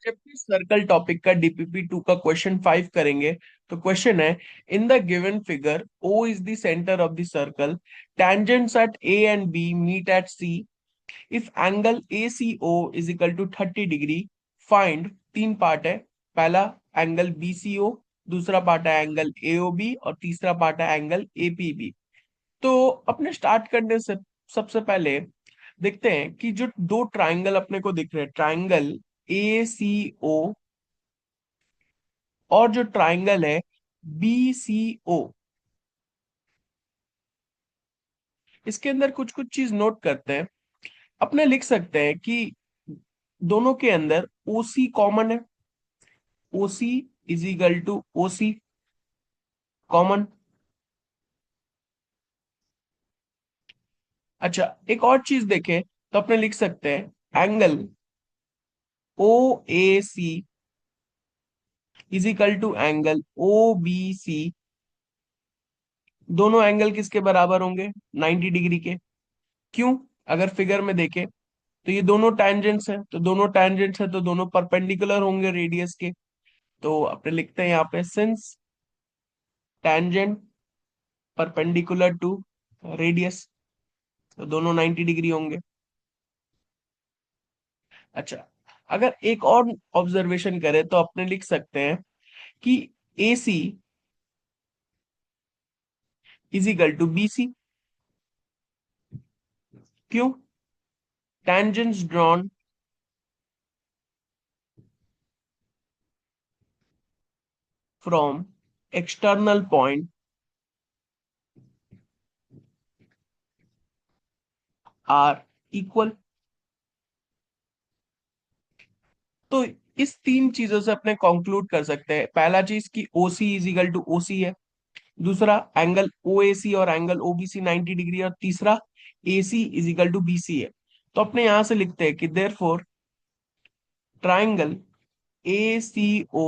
जब भी circle topic का DPP 2 का क्वेश्चन 5 करेंगे, तो क्वेश्चन है, in the given figure O is the centre of the circle, tangents at A and B meet at C, if angle ACO is equal to 30 degree, find. तीन part है। पहला angle BCO, दूसरा part है angle AOB और तीसरा part है angle APB। तो अपने स्टार्ट करने से सबसे पहले देखते हैं कि जो दो ट्राइंगल अपने को दिख रहे हैं, ट्राइंगल ACO और जो ट्राइंगल है BCO, इसके अंदर कुछ कुछ चीज नोट करते हैं। अपने लिख सकते हैं कि दोनों के अंदर OC कॉमन है। OC is equal to OC common. अच्छा, एक और चीज देखें तो अपने लिख सकते हैं angle OAC is equal to angle OBC। दोनों एंगल किसके बराबर होंगे? 90 डिग्री के। क्यों? अगर फिगर में देखें तो ये दोनों टैंजेंट्स हैं, तो दोनों टैंजेंट्स हैं तो दोनों परपेंडिकुलर होंगे रेडियस के। तो अपने लिखते हैं यहाँ पे since tangent perpendicular to radius, तो दोनों 90 डिग्री होंगे। अच्छा, अगर एक और ऑब्जर्वेशन करें तो अपने लिख सकते हैं कि AC is equal to BC। क्यों? tangents drawn from external point are equal। तो इस तीन चीजों से अपने कंक्लूड कर सकते हैं। पहला चीज कि OC is equal to OC है, दूसरा एंगल OAC और एंगल OBC 90 डिग्री, और तीसरा AC is equal to BC है। तो अपने यहां से लिखते हैं कि therefore triangle ACO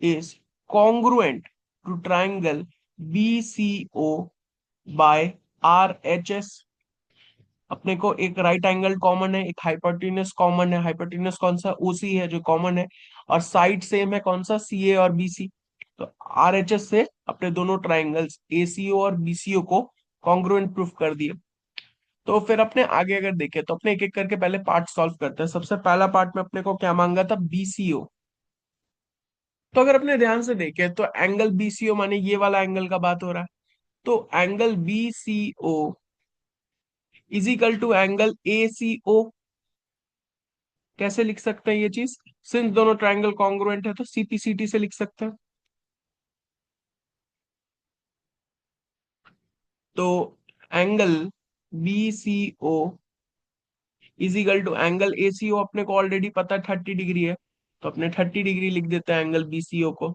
is congruent to triangle BCO by RHS। अपने को एक राइट एंगल कॉमन है, एक हाइपोटेन्यूस कॉमन है। हाइपोटेन्यूस कौन सा? OC है जो कॉमन है। और साइड सेम है, कौन सा? CA और BC। तो RHS से अपने दोनों ट्राइंगल्स ACO और BCO को कॉन्ग्रुएंट प्रूफ कर दिए। तो फिर अपने आगे अगर देखें तो अपने एक एक करके पहले पार्ट सॉल्व करते हैं। सबसे पहला पार्ट में अपने को क्या मांगा था? BCO। तो अगर अपने ध्यान से देखें तो एंगल BCO माने ये वाला एंगल का बात हो रहा है। तो angle BCO is equal to angle ACO। कैसे लिख सकते हैं ये चीज? सिंस दोनों ट्राइंगल कॉन्ग्रुएंट है तो CPCT से लिख सकते हैं। तो angle BCO is equal to angle ACO अपने को ऑलरेडी पता है 30 डिग्री है, तो अपने 30 डिग्री लिख देते हैं एंगल BCO को।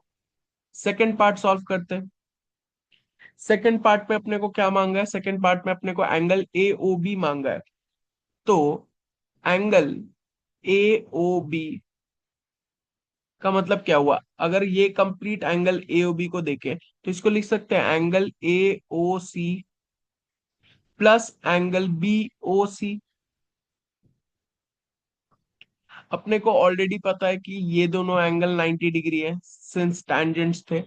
सेकेंड पार्ट सॉल्व करते हैं। सेकेंड पार्ट में अपने को क्या मांगा है? सेकेंड पार्ट में अपने को एंगल AOB मांगा है। तो एंगल AOB का मतलब क्या हुआ? अगर ये कंप्लीट एंगल AOB को देखें तो इसको लिख सकते हैं angle AOC plus angle BOC। अपने को ऑलरेडी पता है कि ये दोनों एंगल 90 डिग्री है सिंस टैंजेंट्स थे।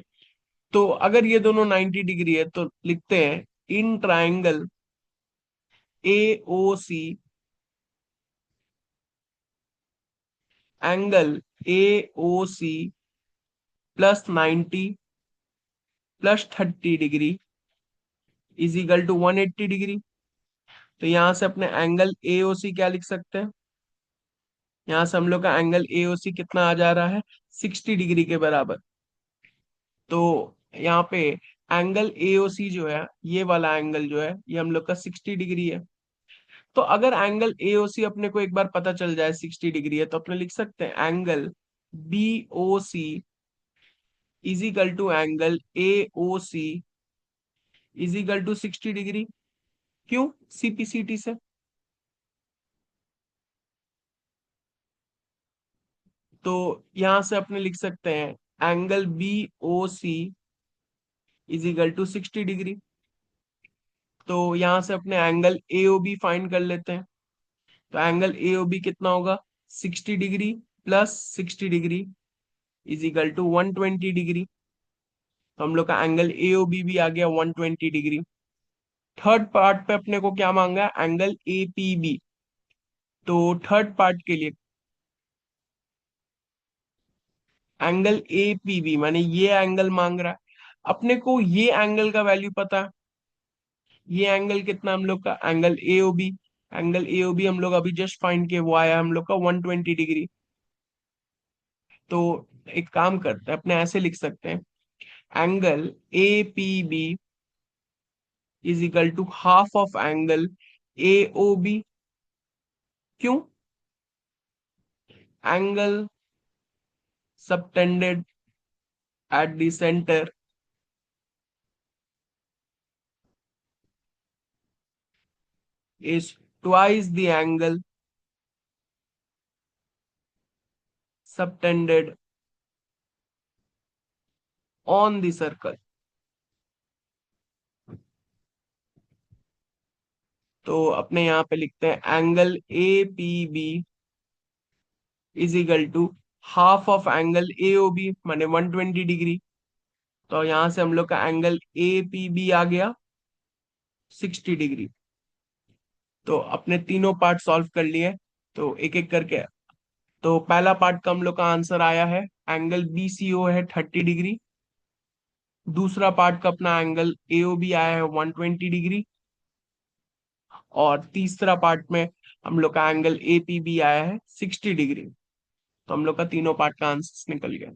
तो अगर ये दोनों 90 डिग्री है तो लिखते हैं in triangle AOC angle AOC plus 90 plus 30 degree is equal to 180 degree. तो यहां से अपने एंगल AOC क्या लिख सकते हैं? यहाँ से हम लोग का एंगल AOC कितना आ जा रहा है? 60 डिग्री के बराबर। तो यहाँ पे एंगल AOC जो है, ये वाला एंगल जो है, ये हम लोग का 60 डिग्री है। तो अगर एंगल AOC अपने को एक बार पता चल जाए 60 डिग्री है, तो अपने लिख सकते हैं angle BOC is equal to angle AOC is equal to 60 degree. क्यों? CPCT से। तो यहां से अपने लिख सकते हैं angle BOC is equal to 60 degree. तो यहां से अपने एंगल AOB फाइंड कर लेते हैं। तो एंगल AOB कितना होगा? 60 degree plus 60 degree is equal to 120 degree. तो हम लोग का एंगल एओबी भी आ गया 120 डिग्री। थर्ड पार्ट पे अपने को क्या मांगा है, एंगल एपीबी। तो थर्ड पार्ट के लिए एंगल एपीबी माने ये एंगल मांग रहा है अपने को। ये एंगल का वैल्यू पता है, ये एंगल कितना हम लोग का, एंगल एओबी। एंगल एओबी हम लोग अभी जस्ट फाइंड किए, वो आया हम लोग का 120 डिग्री। तो एक काम करते हैं, अपने ऐसे लिख सकते हैं, angle A P B is equal to half of angle A O B. क्यों? Angle subtended at the centre is twice the angle subtended on the circle। तो अपने यहाँ पे लिखते हैं angle A P B is equal to half of angle A O B माने 120 degree. तो यहां से हम लोग का एंगल ए पी बी आ गया 60 डिग्री। तो अपने तीनों पार्ट सॉल्व कर लिए, तो एक एक करके। तो पहला पार्ट का हम लोग का आंसर आया है, एंगल बी सी ओ है 30 डिग्री। दूसरा पार्ट का अपना एंगल ए ओ बी आया है 120 डिग्री। और तीसरा पार्ट में हम लोग का एंगल ए पी बी आया है 60 डिग्री। तो हम लोग का तीनों पार्ट का आंसर निकल गया।